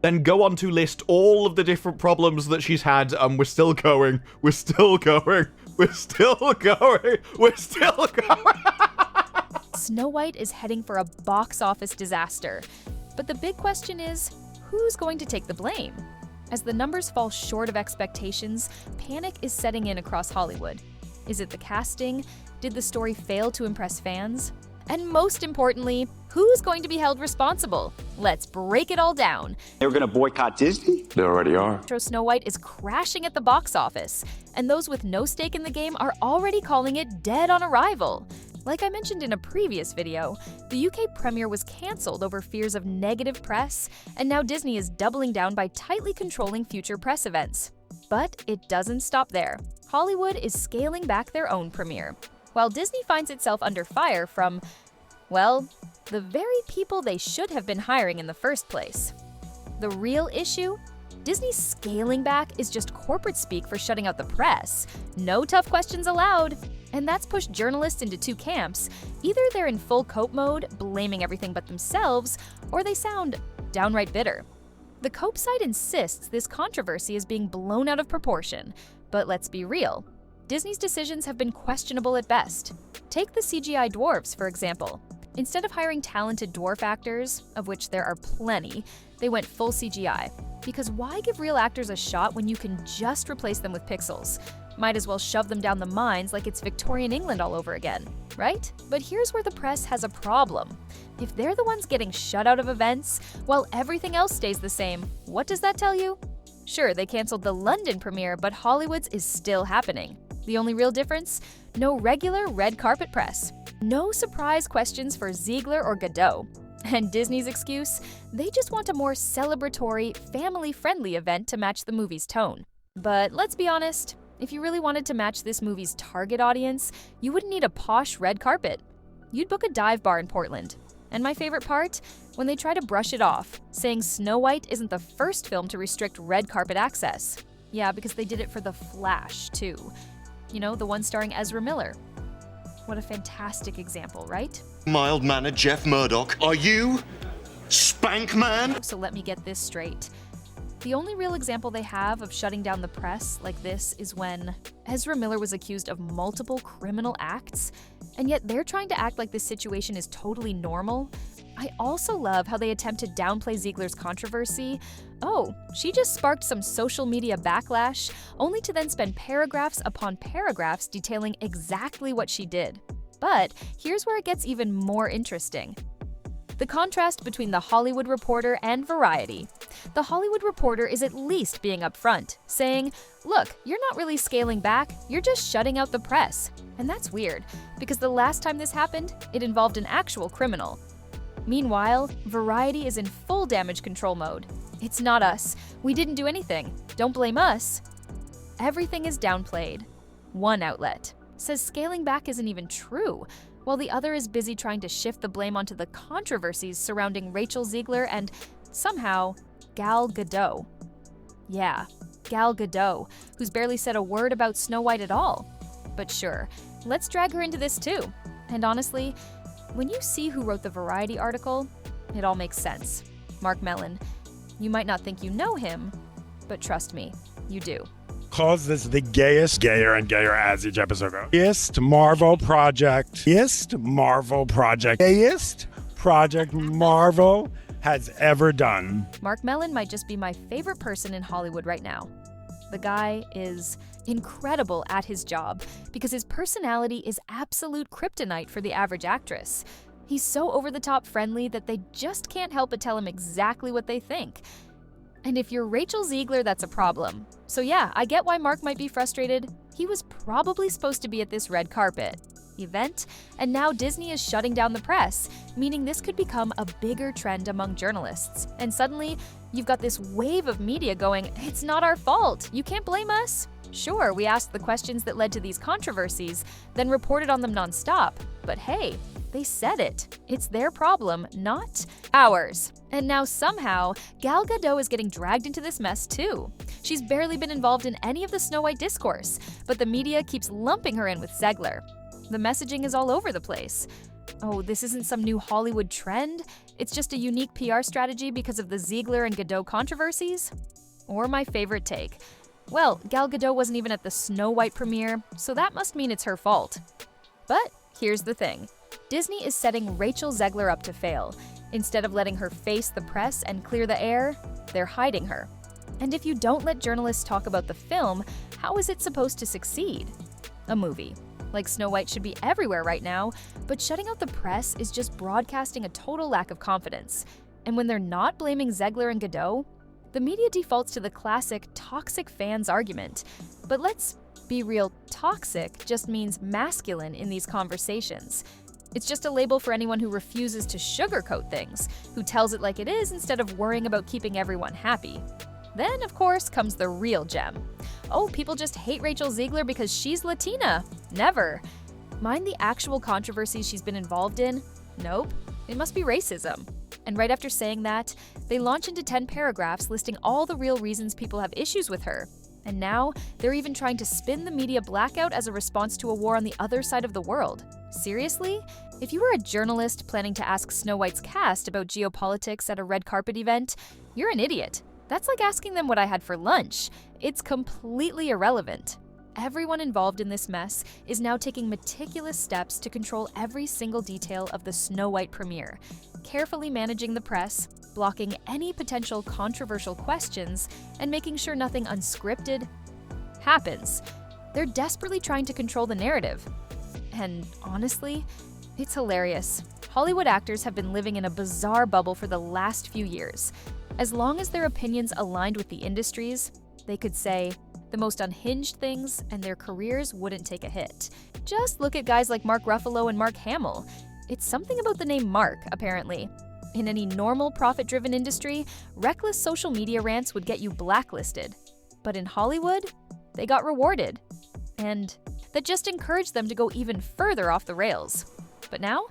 then go on to list all of the different problems that she's had, and we're still going. We're still going. We're still going. We're still going. Snow White is heading for a box office disaster. But the big question is, who's going to take the blame? As the numbers fall short of expectations, panic is setting in across Hollywood. Is it the casting? Did the story fail to impress fans? And most importantly, who's going to be held responsible? Let's break it all down. They're going to boycott Disney? They already are. Snow White is crashing at the box office, and those with no stake in the game are already calling it dead on arrival. Like I mentioned in a previous video, the UK premiere was cancelled over fears of negative press, and now Disney is doubling down by tightly controlling future press events. But it doesn't stop there. Hollywood is scaling back their own premiere, while Disney finds itself under fire from, well, the very people they should have been hiring in the first place. The real issue? Disney's scaling back is just corporate speak for shutting out the press. No tough questions allowed. And that's pushed journalists into two camps. Either they're in full cope mode, blaming everything but themselves, or they sound downright bitter. The cope side insists this controversy is being blown out of proportion. But let's be real. Disney's decisions have been questionable at best. Take the CGI dwarves, for example. Instead of hiring talented dwarf actors, of which there are plenty, they went full CGI. Because why give real actors a shot when you can just replace them with pixels? Might as well shove them down the mines like it's Victorian England all over again, right? But here's where the press has a problem. If they're the ones getting shut out of events, while everything else stays the same, what does that tell you? Sure, they canceled the London premiere, but Hollywood's is still happening. The only real difference? No regular red carpet press. No surprise questions for Zegler or Gadot. And Disney's excuse? They just want a more celebratory, family-friendly event to match the movie's tone. But let's be honest, if you really wanted to match this movie's target audience, you wouldn't need a posh red carpet. You'd book a dive bar in Portland. And my favorite part? When they try to brush it off, saying Snow White isn't the first film to restrict red carpet access. Yeah, because they did it for The Flash, too. You know, the one starring Ezra Miller. What a fantastic example, right? Mild-mannered Jeff Murdoch, are you Spank Man? So let me get this straight. The only real example they have of shutting down the press like this is when Ezra Miller was accused of multiple criminal acts, and yet they're trying to act like this situation is totally normal. I also love how they attempt to downplay Zegler's controversy. Oh, she just sparked some social media backlash, only to then spend paragraphs upon paragraphs detailing exactly what she did. But here's where it gets even more interesting. The contrast between The Hollywood Reporter and Variety. The Hollywood Reporter is at least being upfront, saying, look, you're not really scaling back, you're just shutting out the press. And that's weird, because the last time this happened, it involved an actual criminal. Meanwhile, Variety is in full damage control mode. It's not us. We didn't do anything. Don't blame us. Everything is downplayed. One outlet says scaling back isn't even true, while the other is busy trying to shift the blame onto the controversies surrounding Rachel Zegler and, somehow, Gal Gadot. Yeah, Gal Gadot, who's barely said a word about Snow White at all. But sure, let's drag her into this too. And honestly, when you see who wrote the Variety article, it all makes sense. Mark Mellon. You might not think you know him, but trust me, you do. Calls this the gayest, gayer and gayer as each episode goes. Gayest Marvel project. Gayest Marvel project. Gayest project Marvel has ever done. Mark Mellon might just be my favorite person in Hollywood right now. The guy is incredible at his job because his personality is absolute kryptonite for the average actress. He's so over-the-top friendly that they just can't help but tell him exactly what they think. And if you're Rachel Zegler, that's a problem. So yeah, I get why Mark might be frustrated. He was probably supposed to be at this red carpet event, and now Disney is shutting down the press, meaning this could become a bigger trend among journalists. And suddenly, you've got this wave of media going, it's not our fault, you can't blame us. Sure, we asked the questions that led to these controversies, then reported on them nonstop. But hey, they said it. It's their problem, not ours. And now somehow, Gal Gadot is getting dragged into this mess too. She's barely been involved in any of the Snow White discourse, but the media keeps lumping her in with Zegler. The messaging is all over the place. Oh, this isn't some new Hollywood trend? It's just a unique PR strategy because of the Zegler and Gadot controversies? Or my favorite take. Well, Gal Gadot wasn't even at the Snow White premiere, so that must mean it's her fault. But here's the thing. Disney is setting Rachel Zegler up to fail. Instead of letting her face the press and clear the air, they're hiding her. And if you don't let journalists talk about the film, how is it supposed to succeed? A movie. Like Snow White should be everywhere right now, but shutting out the press is just broadcasting a total lack of confidence. And when they're not blaming Zegler and Gadot, the media defaults to the classic toxic fans argument. But let's be real, toxic just means masculine in these conversations. It's just a label for anyone who refuses to sugarcoat things, who tells it like it is instead of worrying about keeping everyone happy. Then, of course, comes the real gem. Oh, people just hate Rachel Zegler because she's Latina. Never. Mind the actual controversies she's been involved in? Nope. It must be racism. And right after saying that, they launch into 10 paragraphs listing all the real reasons people have issues with her. And now, they're even trying to spin the media blackout as a response to a war on the other side of the world. Seriously? If you were a journalist planning to ask Snow White's cast about geopolitics at a red carpet event, you're an idiot. That's like asking them what I had for lunch. It's completely irrelevant. Everyone involved in this mess is now taking meticulous steps to control every single detail of the Snow White premiere, carefully managing the press, blocking any potential controversial questions, and making sure nothing unscripted happens. They're desperately trying to control the narrative. And honestly, it's hilarious. Hollywood actors have been living in a bizarre bubble for the last few years. As long as their opinions aligned with the industry's, they could say the most unhinged things and their careers wouldn't take a hit. Just look at guys like Mark Ruffalo and Mark Hamill. It's something about the name Mark, apparently. In any normal profit-driven industry, reckless social media rants would get you blacklisted. But in Hollywood, they got rewarded. And that just encouraged them to go even further off the rails. But now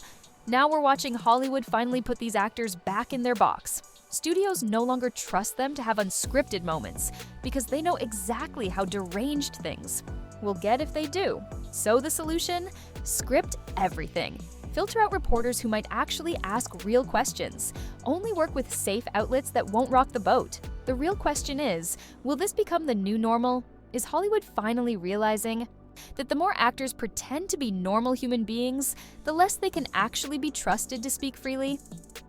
we're watching Hollywood finally put these actors back in their box. Studios no longer trust them to have unscripted moments because they know exactly how deranged things will get if they do. So the solution? Script everything. Filter out reporters who might actually ask real questions. Only work with safe outlets that won't rock the boat. The real question is, will this become the new normal? Is Hollywood finally realizing that the more actors pretend to be normal human beings, the less they can actually be trusted to speak freely?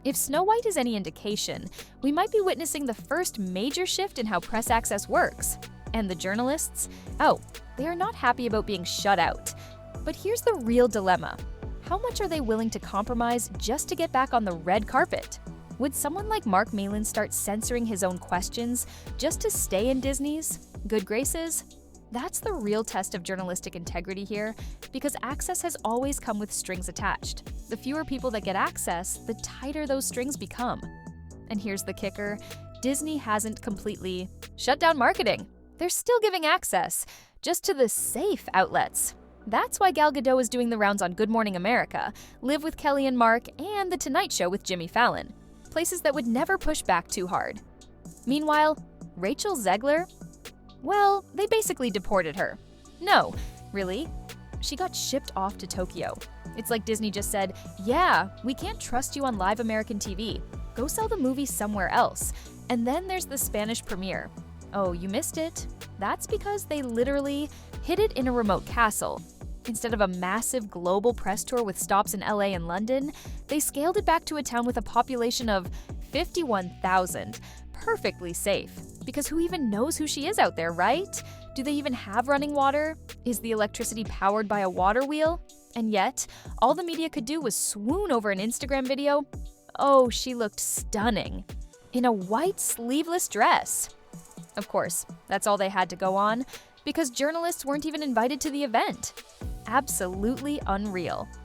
If Snow White is any indication, we might be witnessing the first major shift in how press access works. And the journalists? Oh, they are not happy about being shut out. But here's the real dilemma. How much are they willing to compromise just to get back on the red carpet? Would someone like Mark Malin start censoring his own questions just to stay in Disney's good graces? That's the real test of journalistic integrity here, because access has always come with strings attached. The fewer people that get access, the tighter those strings become. And here's the kicker, Disney hasn't completely shut down marketing. They're still giving access, just to the safe outlets. That's why Gal Gadot is doing the rounds on Good Morning America, Live with Kelly and Mark, and The Tonight Show with Jimmy Fallon. Places that would never push back too hard. Meanwhile, Rachel Zegler? Well, they basically deported her. No, really. She got shipped off to Tokyo. It's like Disney just said, yeah, we can't trust you on live American TV. Go sell the movie somewhere else. And then there's the Spanish premiere. Oh, you missed it? That's because they literally hid it in a remote castle. Instead of a massive global press tour with stops in LA and London, they scaled it back to a town with a population of 51,000. Perfectly safe. Because who even knows who she is out there, right? Do they even have running water? Is the electricity powered by a water wheel? And yet, all the media could do was swoon over an Instagram video. Oh, she looked stunning. In a white sleeveless dress. Of course, that's all they had to go on, because journalists weren't even invited to the event. Absolutely unreal.